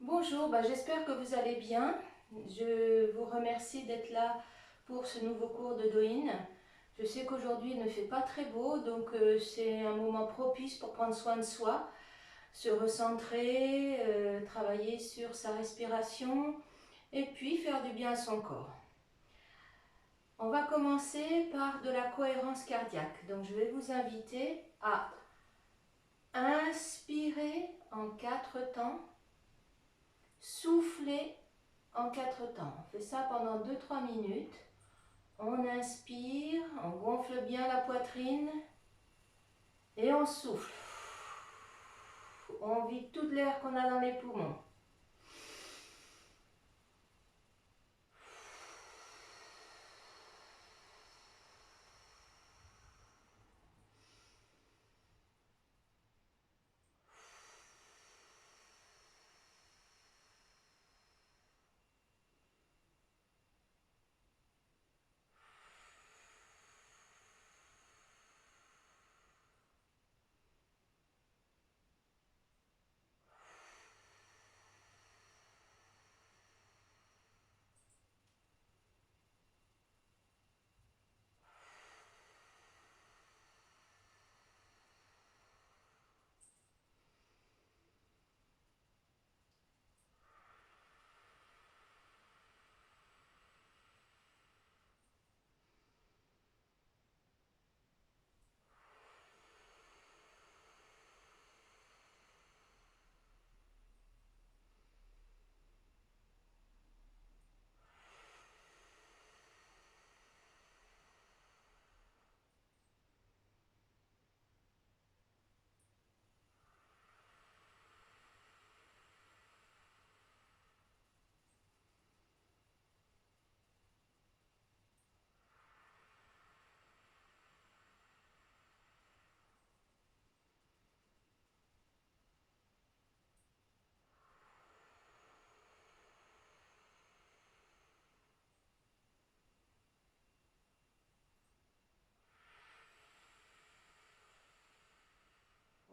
Bonjour, j'espère que vous allez bien. Je vous remercie d'être là pour ce nouveau cours de Douyin. Je sais qu'aujourd'hui il ne fait pas très beau, donc c'est un moment propice pour prendre soin de soi, se recentrer, travailler sur sa respiration et puis faire du bien à son corps. On va commencer par de la cohérence cardiaque. Donc je vais vous inviter à inspirer en 4 temps, souffler en 4 temps. On fait ça pendant 2-3 minutes. On inspire, on gonfle bien la poitrine et on souffle. On vide tout l'air qu'on a dans les poumons.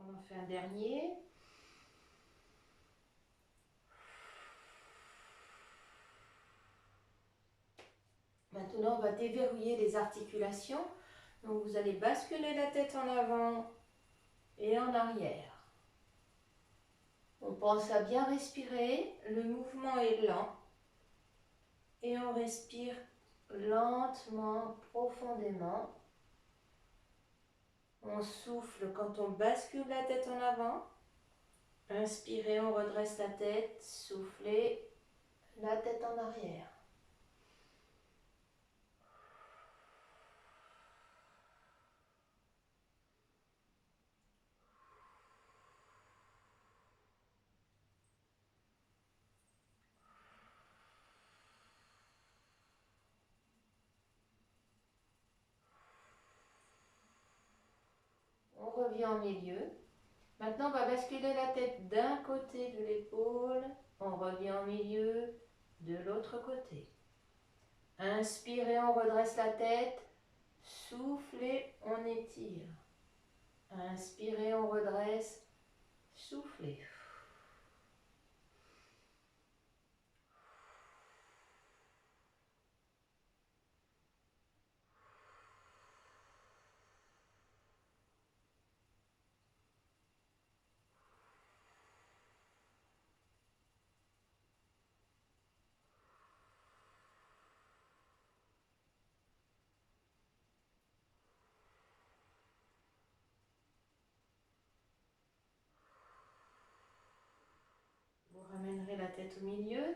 On en fait un dernier. Maintenant, on va déverrouiller les articulations. Donc, vous allez basculer la tête en avant et en arrière. On pense à bien respirer. Le mouvement est lent. Et on respire lentement, profondément. On souffle quand on bascule la tête en avant. Inspirez, on redresse la tête. Soufflez, la tête en arrière. On revient au milieu. Maintenant, on va basculer la tête d'un côté de l'épaule. On revient au milieu de l'autre côté. Inspirez, on redresse la tête. Soufflez, on étire. Inspirez, on redresse. Soufflez. Vous ramènerez la tête au milieu.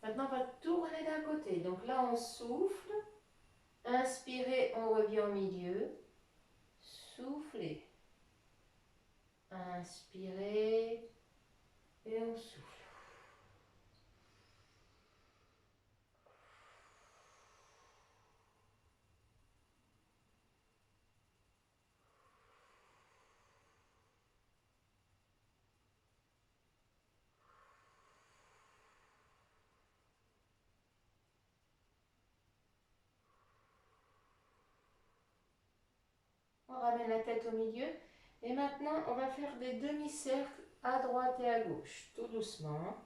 Maintenant, on va tourner d'un côté. Donc là, on souffle. Inspirez, on revient au milieu. Soufflez. Inspirez et on souffle. On ramène la tête au milieu. Et maintenant, on va faire des demi-cercles à droite et à gauche, tout doucement.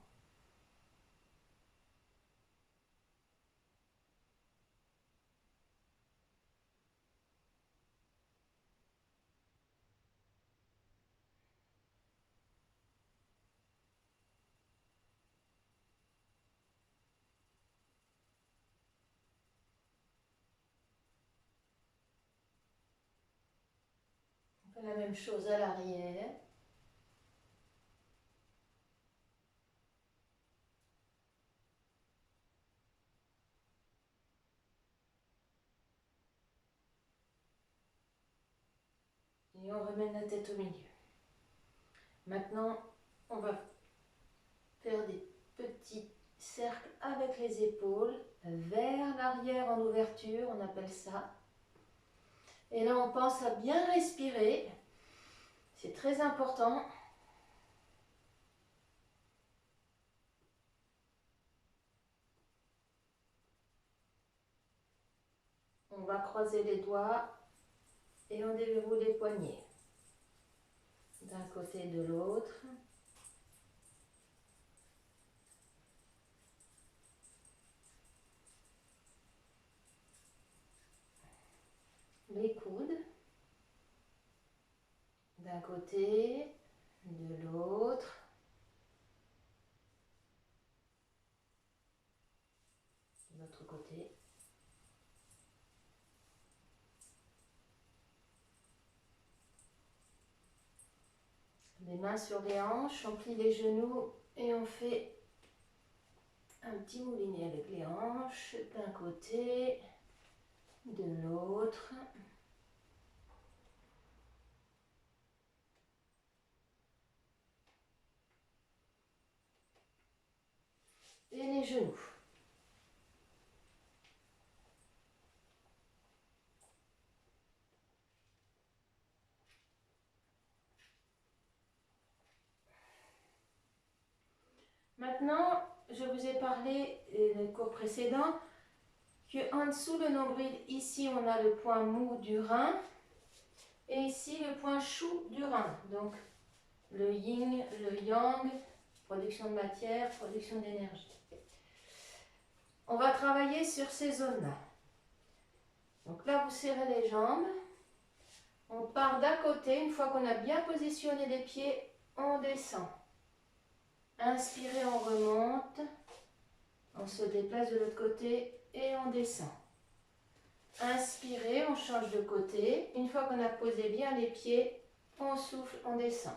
La même chose à l'arrière. Et on ramène la tête au milieu. Maintenant, on va faire des petits cercles avec les épaules vers l'arrière en ouverture, on appelle ça. Et là, on pense à bien respirer. C'est très important. On va croiser les doigts et on déverrouille les poignets. D'un côté et de l'autre. Les coudes. D'un côté, de l'autre. De l'autre côté. Les mains sur les hanches, on plie les genoux et on fait un petit moulinet avec les hanches d'un côté, de l'autre. Et les genoux. Maintenant, je vous ai parlé dans le cours précédent qu'en dessous le nombril, ici on a le point mou du rein et ici le point chou du rein. Donc le yin, le yang, production de matière, production d'énergie. On va travailler sur ces zones-là. Donc là, vous serrez les jambes. On part d'un côté, une fois qu'on a bien positionné les pieds, on descend. Inspirez, on remonte. On se déplace de l'autre côté et on descend. Inspirez, on change de côté. Une fois qu'on a posé bien les pieds, on souffle, on descend.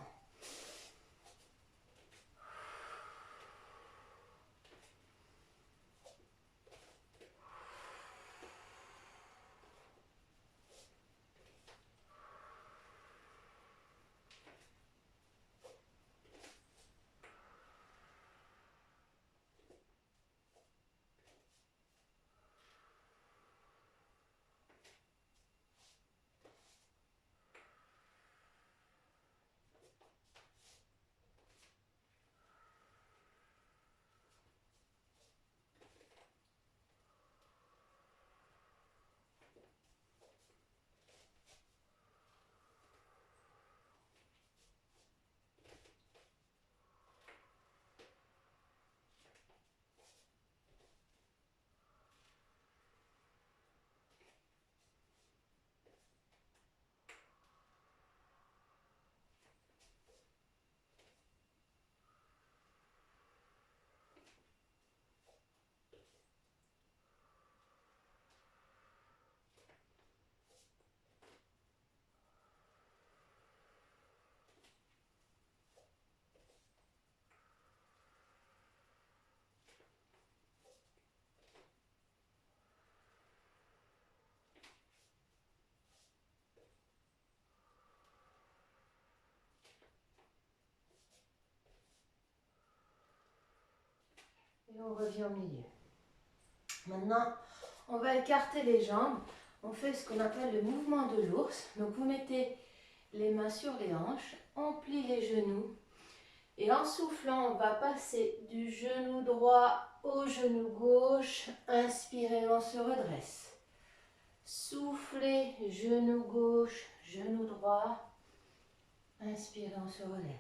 Et on revient au milieu. Maintenant, on va écarter les jambes. On fait ce qu'on appelle le mouvement de l'ours. Donc vous mettez les mains sur les hanches, on plie les genoux. Et en soufflant, on va passer du genou droit au genou gauche. Inspirez, on se redresse. Soufflez, genou gauche, genou droit. Inspirez, on se relève.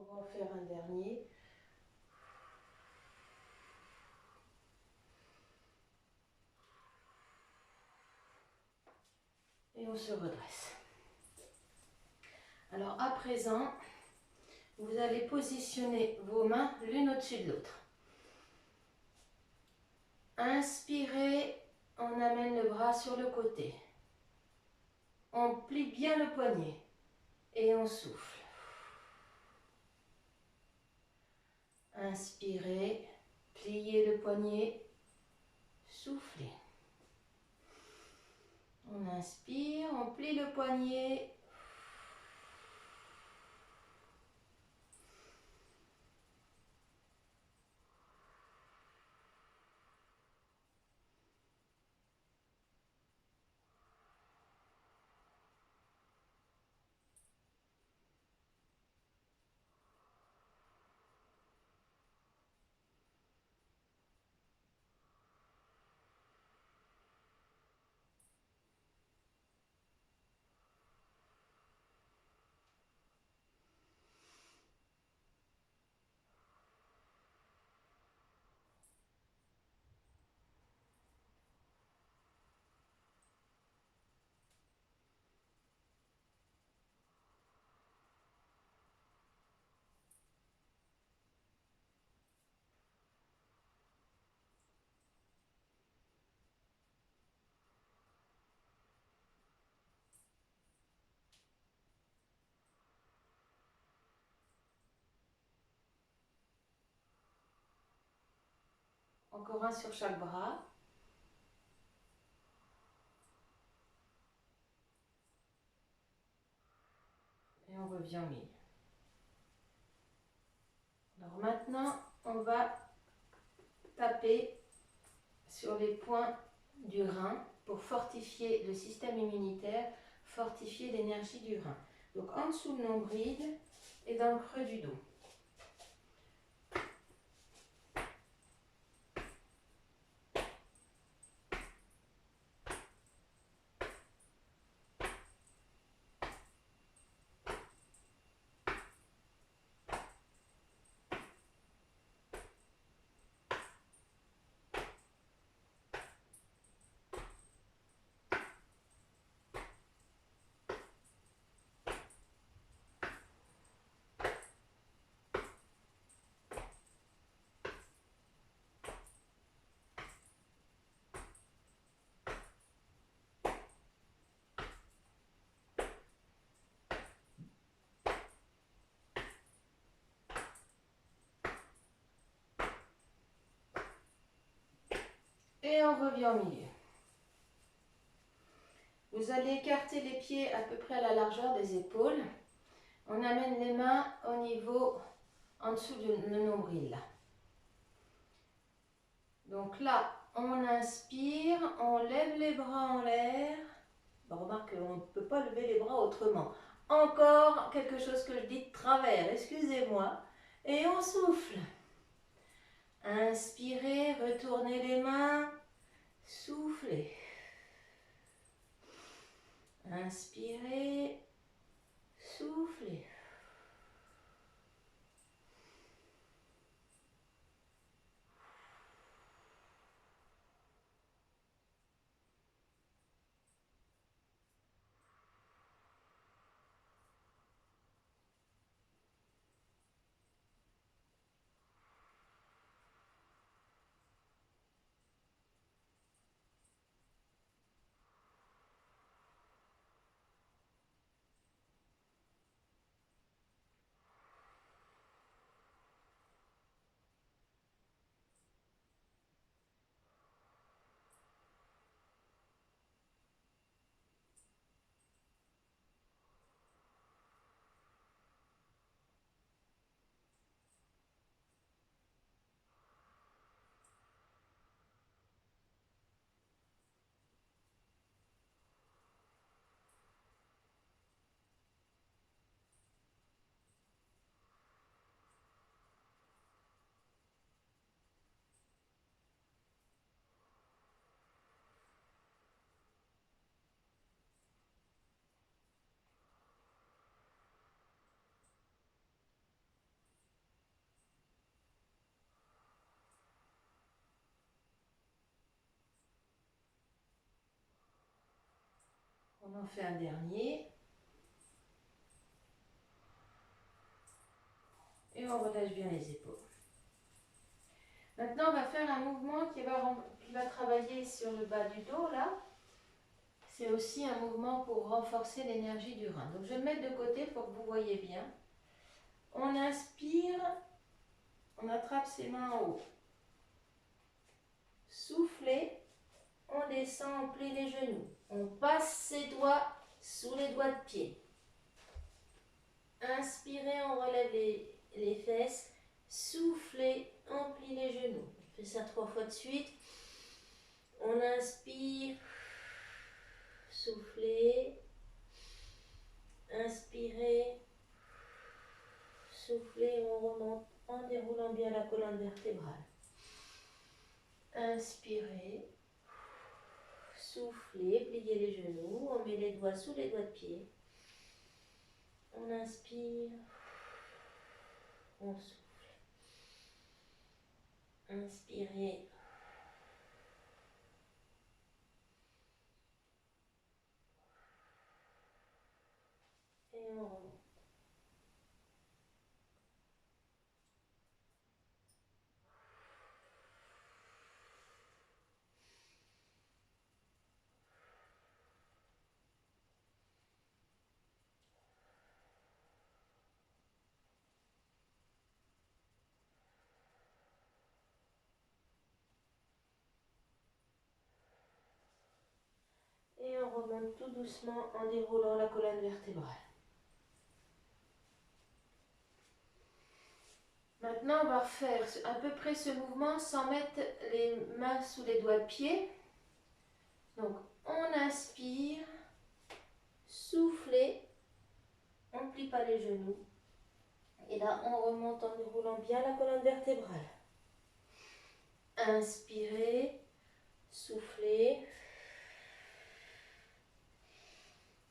va en faire un dernier. Et on se redresse. Alors à présent, vous allez positionner vos mains l'une au-dessus de l'autre. Inspirez, on amène le bras sur le côté. On plie bien le poignet et on souffle. Inspirez, pliez le poignet, soufflez. On inspire, on plie le poignet. Encore un sur chaque bras. Et on revient au milieu. Alors maintenant, on va taper sur les points du rein pour fortifier le système immunitaire, fortifier l'énergie du rein. Donc en dessous le nombril et dans le creux du dos. Et on revient au milieu. Vous allez écarter les pieds à peu près à la largeur des épaules. On amène les mains au niveau, en dessous du nombril. Là. Donc là, on inspire, on lève les bras en l'air. Bon, remarque qu'on ne peut pas lever les bras autrement. Encore quelque chose que je dis de travers, excusez-moi. Et on souffle. Inspirez, retournez les mains, soufflez. Inspirez, soufflez. On en fait un dernier. Et on relâche bien les épaules. Maintenant, on va faire un mouvement qui va travailler sur le bas du dos, là. C'est aussi un mouvement pour renforcer l'énergie du rein. Donc, je vais me mettre de côté pour que vous voyez bien. On inspire, on attrape ses mains en haut. Soufflez, on descend, on plie les genoux. On passe ses doigts sous les doigts de pied. Inspirez, on relève les fesses. Soufflez, on plie les genoux. On fait ça 3 fois de suite. On inspire, soufflez, inspirez, soufflez, on remonte en déroulant bien la colonne vertébrale. Inspirez, soufflez, pliez les genoux, on met les doigts sous les doigts de pied. On inspire, on souffle. Inspirez. Et on remonte. Et on remonte tout doucement en déroulant la colonne vertébrale. Maintenant, on va refaire à peu près ce mouvement sans mettre les mains sous les doigts de pied. Donc, on inspire, soufflez, on ne plie pas les genoux. Et là, on remonte en déroulant bien la colonne vertébrale. Inspirez, soufflez.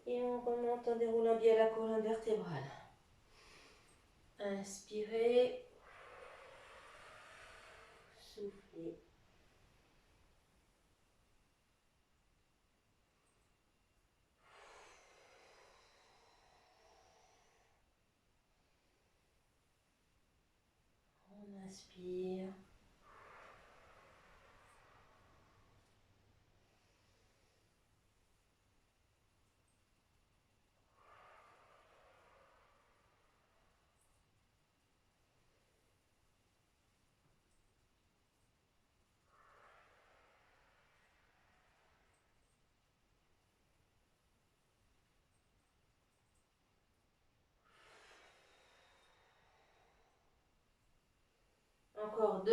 Et on remonte en déroulant bien la colonne vertébrale. Inspirez, soufflez. On inspire. Encore 2.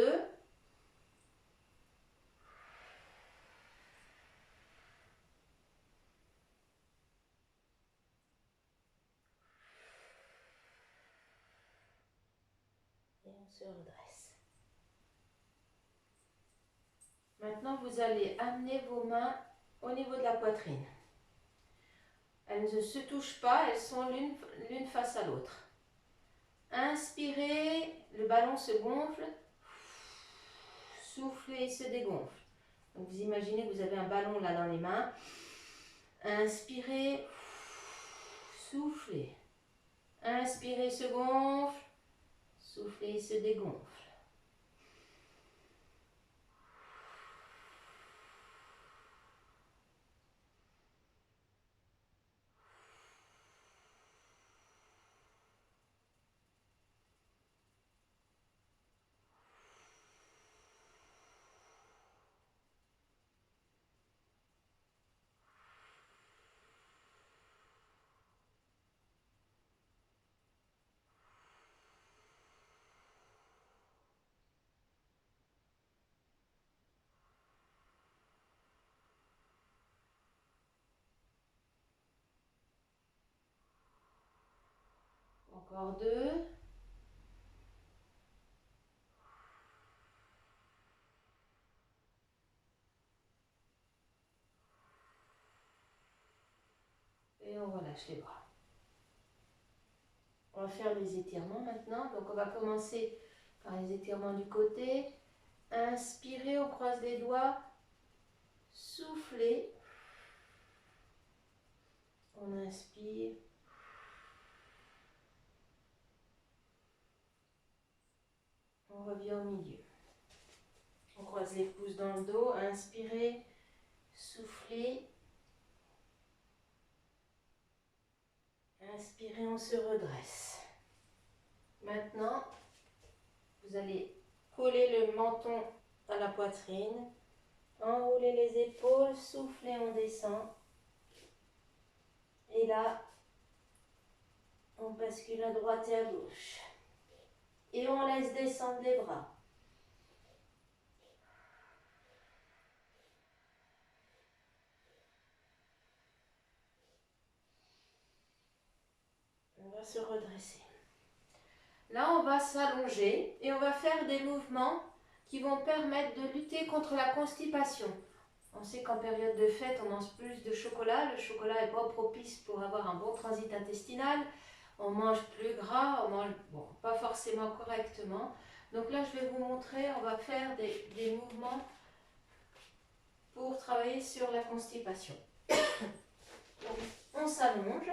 Et on se redresse. Maintenant, vous allez amener vos mains au niveau de la poitrine. Elles ne se touchent pas, elles sont l'une face à l'autre. Inspirez, le ballon se gonfle. Soufflez, il se dégonfle. Donc vous imaginez que vous avez un ballon là dans les mains. Inspirez, soufflez. Inspirez, il se gonfle. Soufflez, il se dégonfle. Encore 2. Et on relâche les bras. On va faire les étirements maintenant. Donc on va commencer par les étirements du côté. Inspirez, on croise les doigts. Soufflez. On inspire. On revient au milieu. On croise les pouces dans le dos. Inspirez, soufflez. Inspirez, on se redresse. Maintenant, vous allez coller le menton à la poitrine. Enroulez les épaules, soufflez, on descend. Et là, on bascule à droite et à gauche. Et on laisse descendre les bras. On va se redresser. Là, on va s'allonger et on va faire des mouvements qui vont permettre de lutter contre la constipation. On sait qu'en période de fête, on mange plus de chocolat. Le chocolat n'est pas propice pour avoir un bon transit intestinal. On mange plus gras, on mange pas forcément correctement. Donc là, je vais vous montrer, on va faire des mouvements pour travailler sur la constipation. Donc, on s'allonge.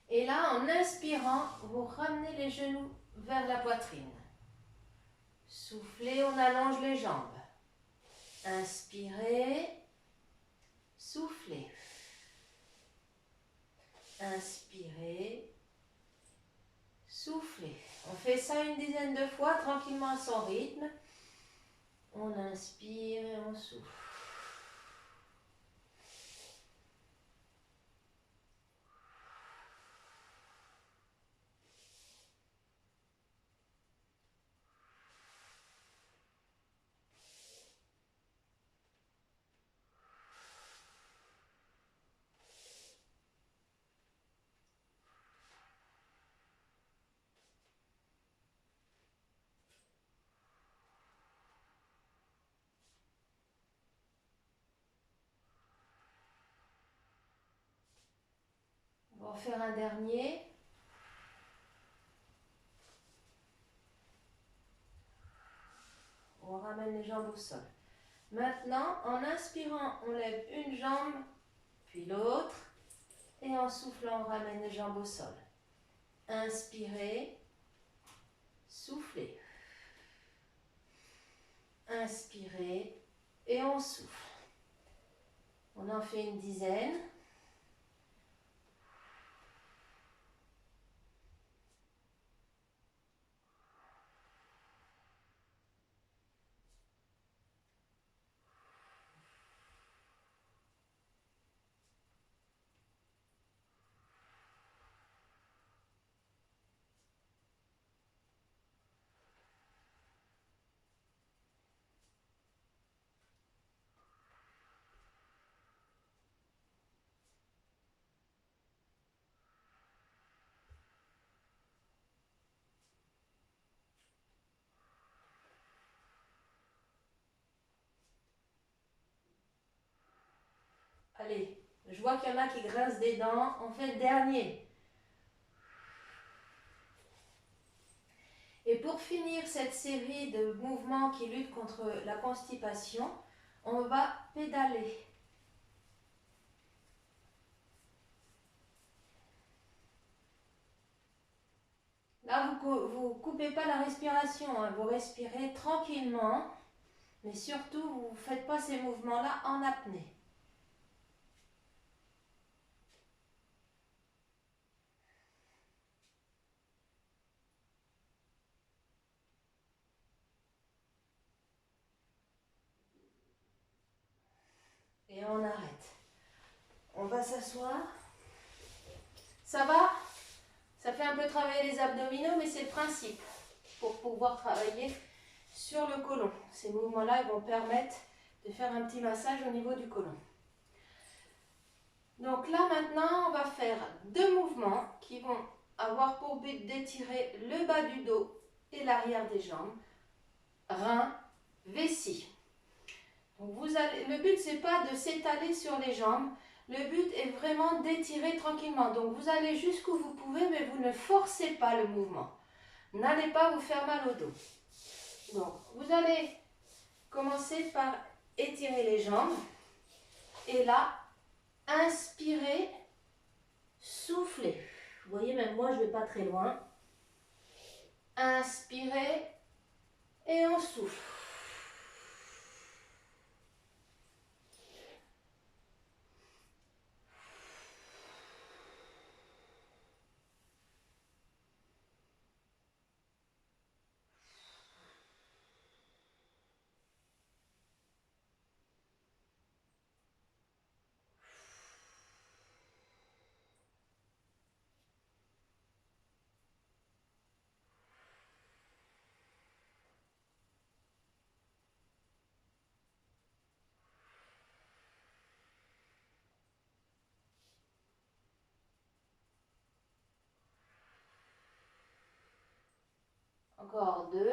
Et là, en inspirant, vous ramenez les genoux vers la poitrine. Soufflez, on allonge les jambes. Inspirez, soufflez. Inspirez, soufflez. On fait ça une dizaine de fois, tranquillement à son rythme. On inspire et on souffle. On va faire un dernier. On ramène les jambes au sol. Maintenant, en inspirant, on lève une jambe, puis l'autre. Et en soufflant, on ramène les jambes au sol. Inspirez, soufflez. Inspirez et on souffle. On en fait une dizaine. Allez, je vois qu'il y en a qui grincent des dents. On fait le dernier. Et pour finir cette série de mouvements qui luttent contre la constipation, on va pédaler. Là, vous ne coupez pas la respiration, hein. Vous respirez tranquillement, mais surtout, vous ne faites pas ces mouvements-là en apnée. Et on arrête. On va s'asseoir. Ça va? Ça fait un peu travailler les abdominaux, mais c'est le principe pour pouvoir travailler sur le côlon. Ces mouvements-là vont permettre de faire un petit massage au niveau du côlon. Donc là maintenant, on va faire deux mouvements qui vont avoir pour but d'étirer le bas du dos et l'arrière des jambes. Rein, vessie. Donc le but, c'est pas de s'étaler sur les jambes. Le but est vraiment d'étirer tranquillement. Donc vous allez jusqu'où vous pouvez, mais vous ne forcez pas le mouvement. N'allez pas vous faire mal au dos. Donc vous allez commencer par étirer les jambes. Et là, inspirez, soufflez. Vous voyez, même moi, je ne vais pas très loin. Inspirez et on souffle. Encore 2.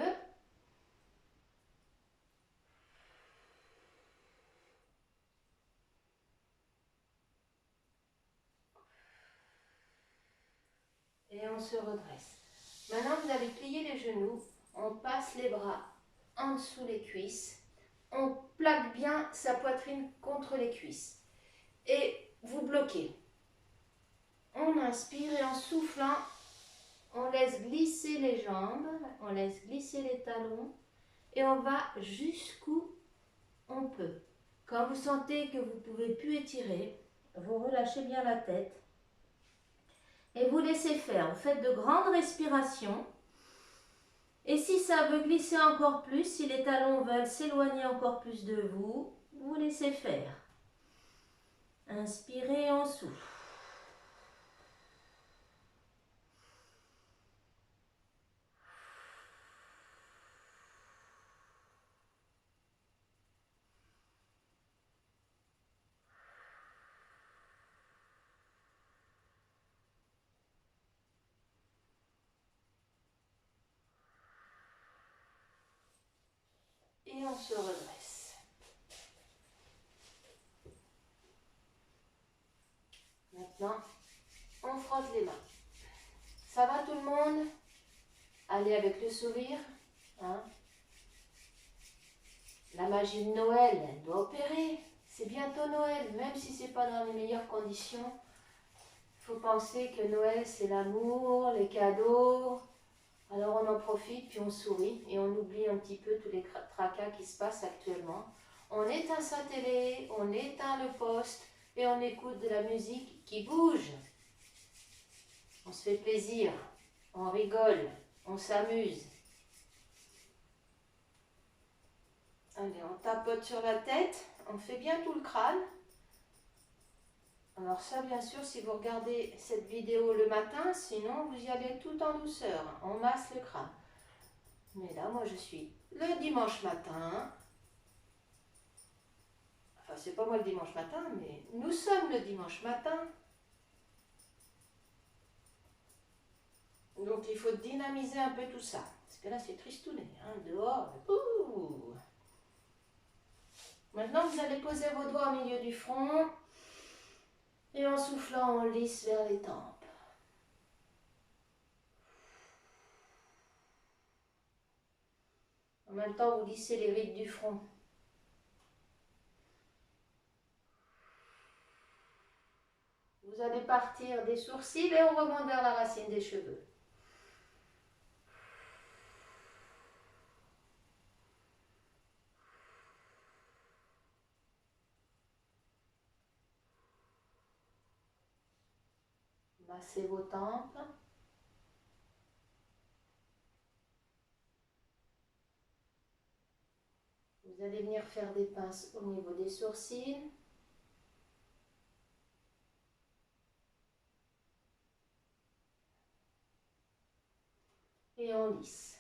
Et on se redresse. Maintenant, vous allez plier les genoux. On passe les bras en dessous les cuisses. On plaque bien sa poitrine contre les cuisses. Et vous bloquez. On inspire et en soufflant, on laisse glisser les jambes, on laisse glisser les talons et on va jusqu'où on peut. Quand vous sentez que vous ne pouvez plus étirer, vous relâchez bien la tête et vous laissez faire. Vous faites de grandes respirations. Et si ça veut glisser encore plus, si les talons veulent s'éloigner encore plus de vous, vous laissez faire. Inspirez, on souffle. Et on se redresse. Maintenant, on frotte les mains. Ça va tout le monde? Allez avec le sourire. Hein? La magie de Noël, elle doit opérer. C'est bientôt Noël, même si ce n'est pas dans les meilleures conditions. Il faut penser que Noël, c'est l'amour, les cadeaux. Alors on en profite, puis on sourit et on oublie un petit peu tous les tracas qui se passent actuellement. On éteint sa télé, on éteint le poste et on écoute de la musique qui bouge. On se fait plaisir, on rigole, on s'amuse. Allez, on tapote sur la tête, on fait bien tout le crâne. Alors ça, bien sûr, si vous regardez cette vidéo le matin, sinon vous y allez tout en douceur, on masse le crâne. Mais là, moi, je suis le dimanche matin. Enfin, c'est pas moi le dimanche matin, mais nous sommes le dimanche matin. Donc, il faut dynamiser un peu tout ça. Parce que là, c'est tristouné, hein, dehors. Ouh. Maintenant, vous allez poser vos doigts au milieu du front. Et en soufflant, on lisse vers les tempes. En même temps, vous lissez les rides du front. Vous allez partir des sourcils et on remonte vers la racine des cheveux. Massez vos tempes. Vous allez venir faire des pinces au niveau des sourcils. Et on lisse.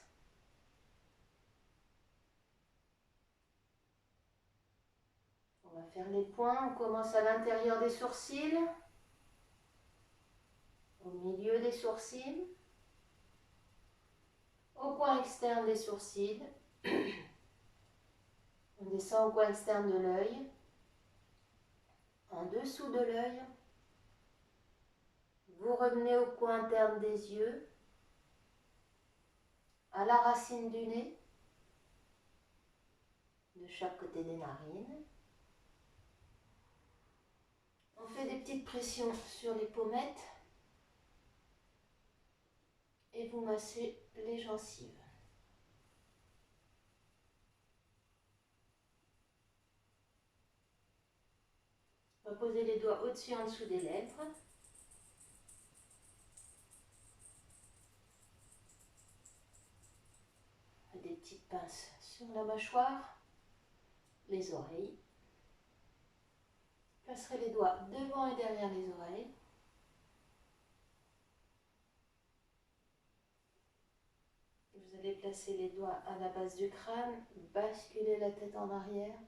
On va faire les points. On commence à l'intérieur des sourcils, au milieu des sourcils, au coin externe des sourcils. On descend au coin externe de l'œil, en dessous de l'œil. Vous revenez au coin interne des yeux, à la racine du nez, de chaque côté des narines. petites pressions sur les pommettes et vous massez les gencives. On va poser les doigts au-dessus et en dessous des lèvres. Des petites pinces sur la mâchoire, les oreilles. Je passerai les doigts devant et derrière les oreilles. Vous allez placer les doigts à la base du crâne, basculer la tête en arrière.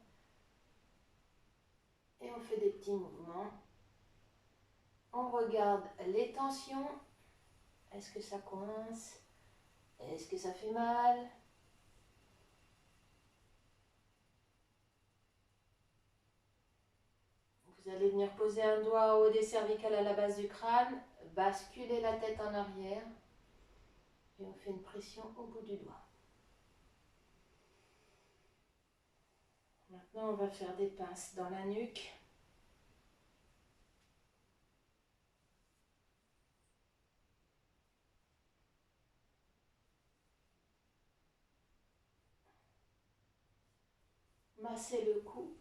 Et on fait des petits mouvements. On regarde les tensions. Est-ce que ça coince? Est-ce que ça fait mal? Vous allez venir poser un doigt au haut des cervicales à la base du crâne, basculer la tête en arrière et on fait une pression au bout du doigt. Maintenant, on va faire des pinces dans la nuque. Masser le cou.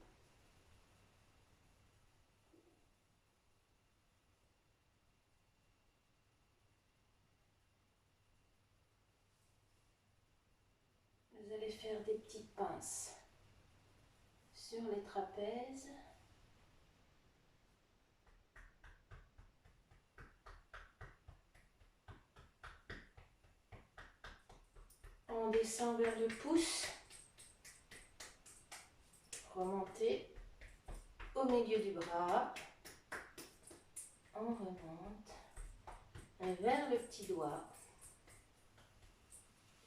Vous allez faire des petites pinces sur les trapèzes. On descend vers le pouce. Remontez au milieu du bras. On remonte vers le petit doigt.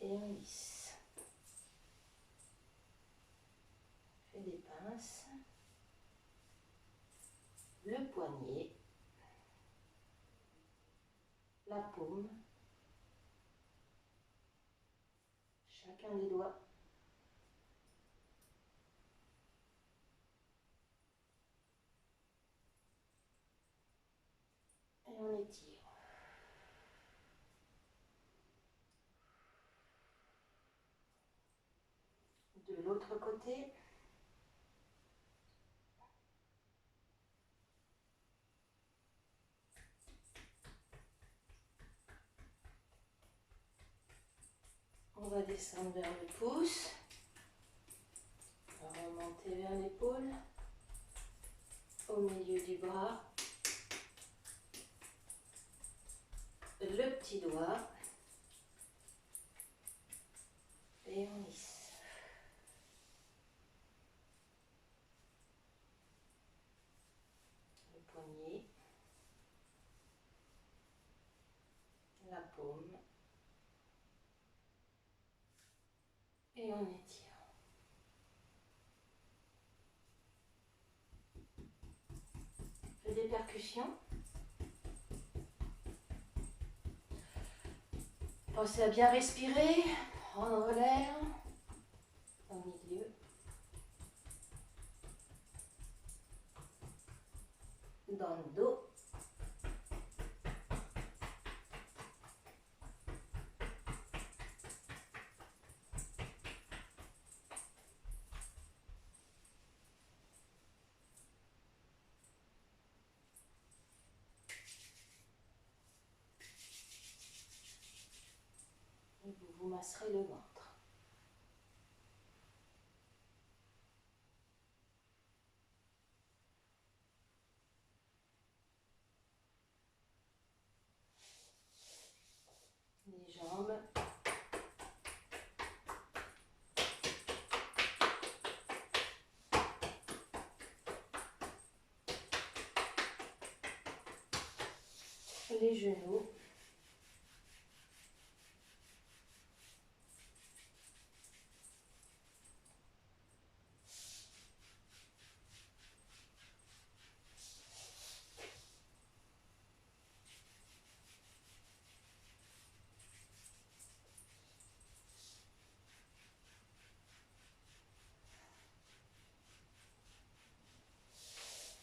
Et on lisse. On fait des pinces. Le poignet. La paume. Chacun des doigts. Et on étire. De l'autre côté. On va descendre vers le pouce. On va remonter vers l'épaule. Au milieu du bras. Le petit doigt. Et on lisse. Le poignet. La paume. Et on étire. On fait des percussions. Pensez à bien respirer, prendre l'air au milieu. Dans le dos. Et vous vous masserez le ventre. Les jambes. Les genoux.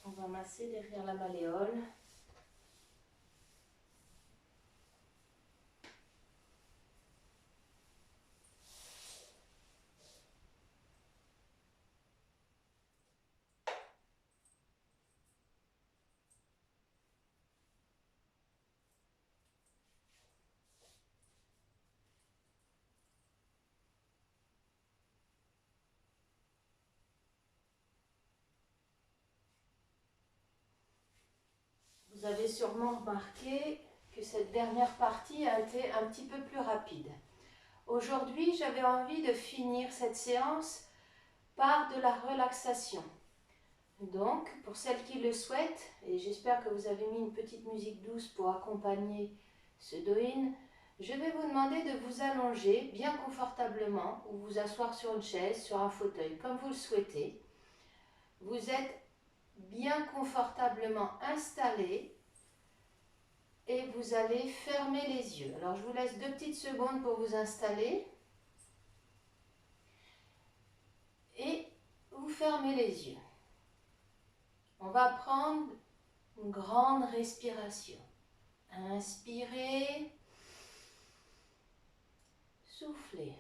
On va va masser derrière la malléole. Vous avez sûrement remarqué que cette dernière partie a été un petit peu plus rapide. Aujourd'hui, j'avais envie de finir cette séance par de la relaxation. Donc, pour celles qui le souhaitent, et j'espère que vous avez mis une petite musique douce pour accompagner ce do-in, je vais vous demander de vous allonger bien confortablement ou vous asseoir sur une chaise, sur un fauteuil, comme vous le souhaitez. Vous êtes bien confortablement installé et vous allez fermer les yeux. Alors, je vous laisse 2 petites secondes pour vous installer et vous fermez les yeux. On va prendre une grande respiration. Inspirez, soufflez.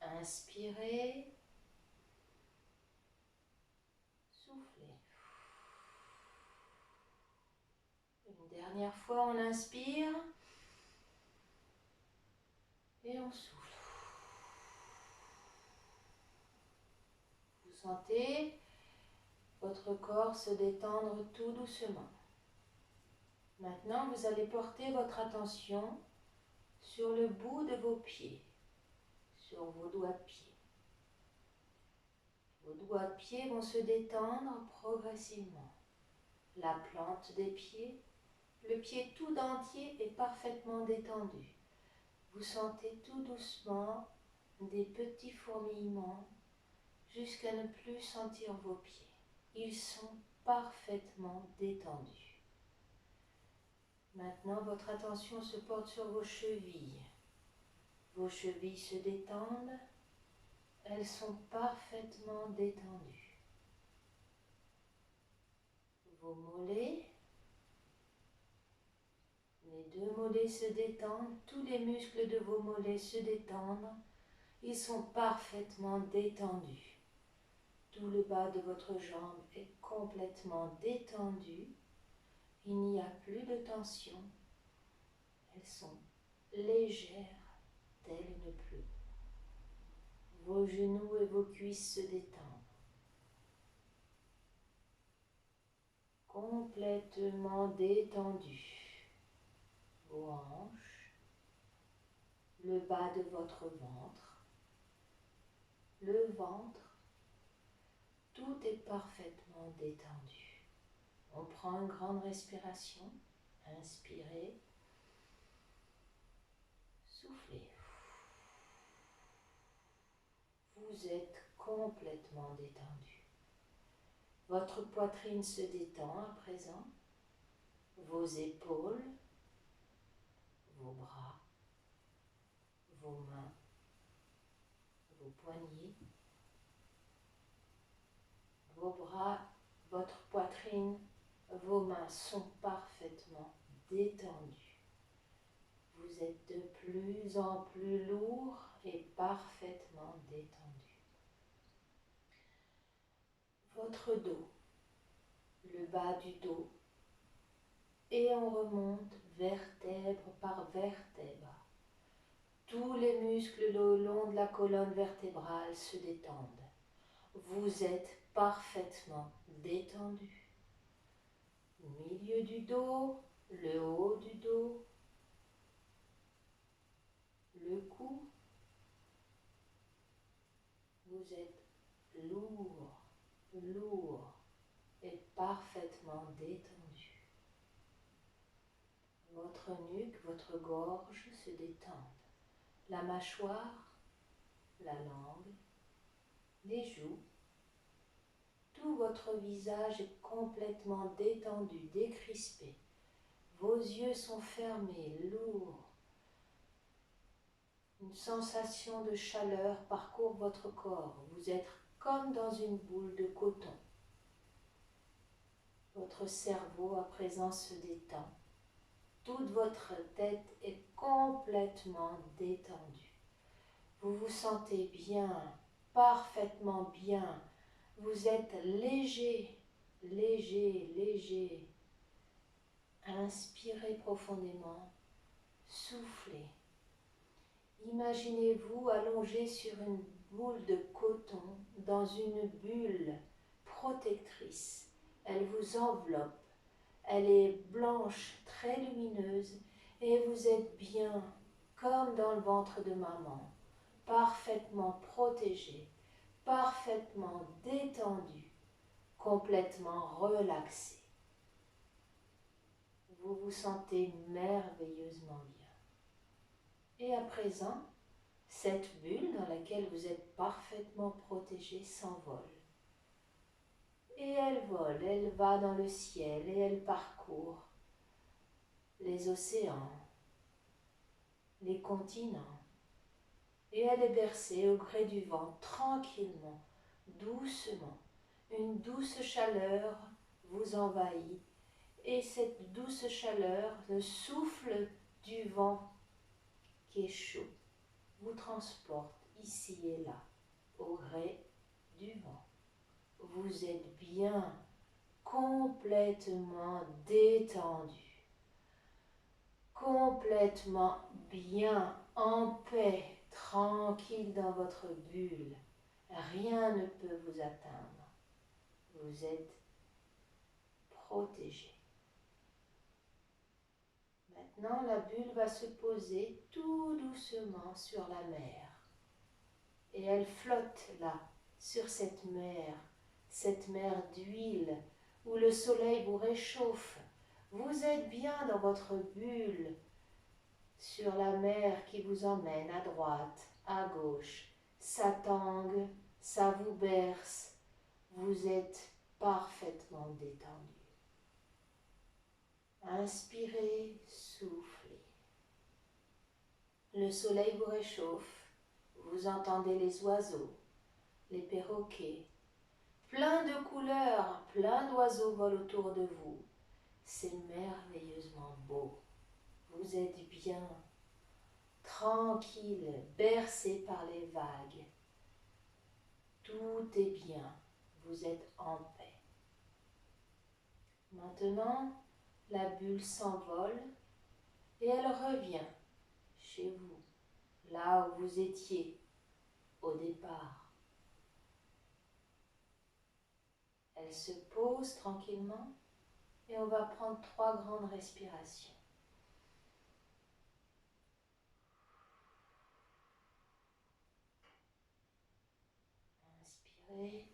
Inspirez, soufflez. Une dernière fois, on inspire et on souffle. Vous sentez votre corps se détendre tout doucement. Maintenant, vous allez porter votre attention sur le bout de vos pieds, sur vos doigts de pied. Vos doigts de pied vont se détendre progressivement. La plante des pieds, le pied tout entier est parfaitement détendu. Vous sentez tout doucement des petits fourmillements jusqu'à ne plus sentir vos pieds. Ils sont parfaitement détendus. Maintenant, votre attention se porte sur vos chevilles. Vos chevilles se détendent. Elles sont parfaitement détendues. Vos mollets, les 2 mollets se détendent. Tous les muscles de vos mollets se détendent. Ils sont parfaitement détendus. Tout le bas de votre jambe est complètement détendu. Il n'y a plus de tension. Elles sont légères, telles une plume. Vos genoux et vos cuisses se détendent. Complètement détendus. Vos hanches, le bas de votre ventre, le ventre, tout est parfaitement détendu. On prend une grande respiration. Inspirez. Soufflez. Vous êtes complètement détendu. Votre poitrine se détend à présent. Vos épaules, vos bras, vos mains, vos poignets, vos bras, votre poitrine, vos mains sont parfaitement détendues. Vous êtes de plus en plus lourd et parfaitement détendu. Votre dos, le bas du dos, et on remonte vertèbre par vertèbre. Tous les muscles le long de la colonne vertébrale se détendent. Vous êtes parfaitement détendu. Milieu du dos, le haut du dos, le cou. Vous êtes lourd, lourd et parfaitement détendu. Votre nuque, votre gorge se détendent. La mâchoire, la langue, les joues. Tout votre visage est complètement détendu, décrispé. Vos yeux sont fermés, lourds. Une sensation de chaleur parcourt votre corps. Vous êtes comme dans une boule de coton. Votre cerveau à présent se détend. Toute votre tête est complètement détendue. Vous vous sentez bien, parfaitement bien. Vous êtes léger, léger, léger. Inspirez profondément, soufflez. Imaginez-vous allongé sur une boule de coton dans une bulle protectrice. Elle vous enveloppe. Elle est blanche, très lumineuse, et vous êtes bien, comme dans le ventre de maman, parfaitement protégé, parfaitement détendu, complètement relaxé. Vous vous sentez merveilleusement bien. Et à présent, cette bulle dans laquelle vous êtes parfaitement protégé s'envole. Et elle vole, elle va dans le ciel et elle parcourt les océans, les continents. Et elle est bercée au gré du vent, tranquillement, doucement. Une douce chaleur vous envahit. Et cette douce chaleur, le souffle du vent qui est chaud, vous transporte ici et là, au gré du vent. Vous êtes bien, complètement détendu, complètement bien, en paix, tranquille dans votre bulle. Rien ne peut vous atteindre. Vous êtes protégé. Maintenant, la bulle va se poser tout doucement sur la mer. Et elle flotte là, sur cette mer d'huile, où le soleil vous réchauffe. Vous êtes bien dans votre bulle, sur la mer qui vous emmène à droite, à gauche. Ça tangue, ça vous berce. Vous êtes parfaitement détendu. Inspirez, soufflez. Le soleil vous réchauffe. Vous entendez les oiseaux, les perroquets. Plein de couleurs, plein d'oiseaux volent autour de vous. C'est merveilleusement beau. Vous êtes bien, tranquille, bercé par les vagues. Tout est bien. Vous êtes en paix. Maintenant, la bulle s'envole et elle revient chez vous, là où vous étiez au départ. Elle se pose tranquillement et on va prendre 3 grandes respirations. Inspirez,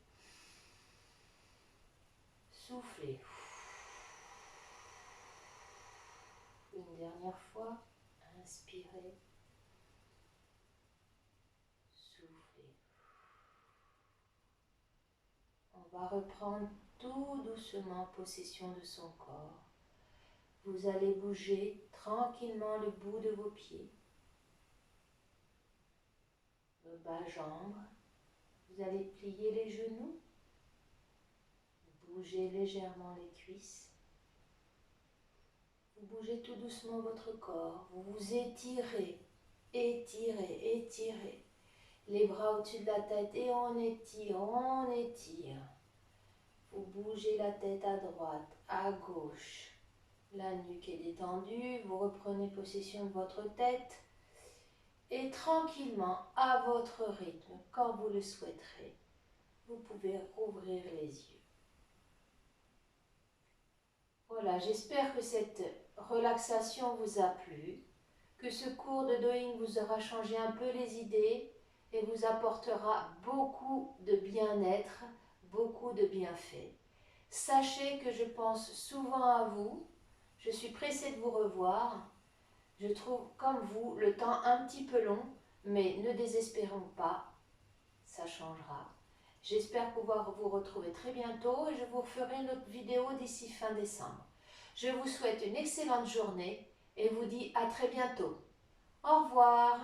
soufflez. Une dernière fois, inspirez, soufflez. On va reprendre tout doucement possession de son corps. Vous allez bouger tranquillement le bout de vos pieds, vos bas-jambes. Vous allez plier les genoux, bouger légèrement les cuisses. Vous bougez tout doucement votre corps, vous vous étirez, étirez, étirez. Les bras au-dessus de la tête et on étire, on étire. Vous bougez la tête à droite, à gauche. La nuque est détendue, vous reprenez possession de votre tête et tranquillement, à votre rythme, quand vous le souhaiterez, vous pouvez rouvrir les yeux. Voilà, j'espère que cette relaxation vous a plu, que ce cours de Doing vous aura changé un peu les idées et vous apportera beaucoup de bien-être, beaucoup de bienfaits. Sachez que je pense souvent à vous, je suis pressée de vous revoir. Je trouve, comme vous, le temps un petit peu long, mais ne désespérons pas, ça changera. J'espère pouvoir vous retrouver très bientôt et je vous ferai une autre vidéo d'ici fin décembre. Je vous souhaite une excellente journée et vous dis à très bientôt. Au revoir.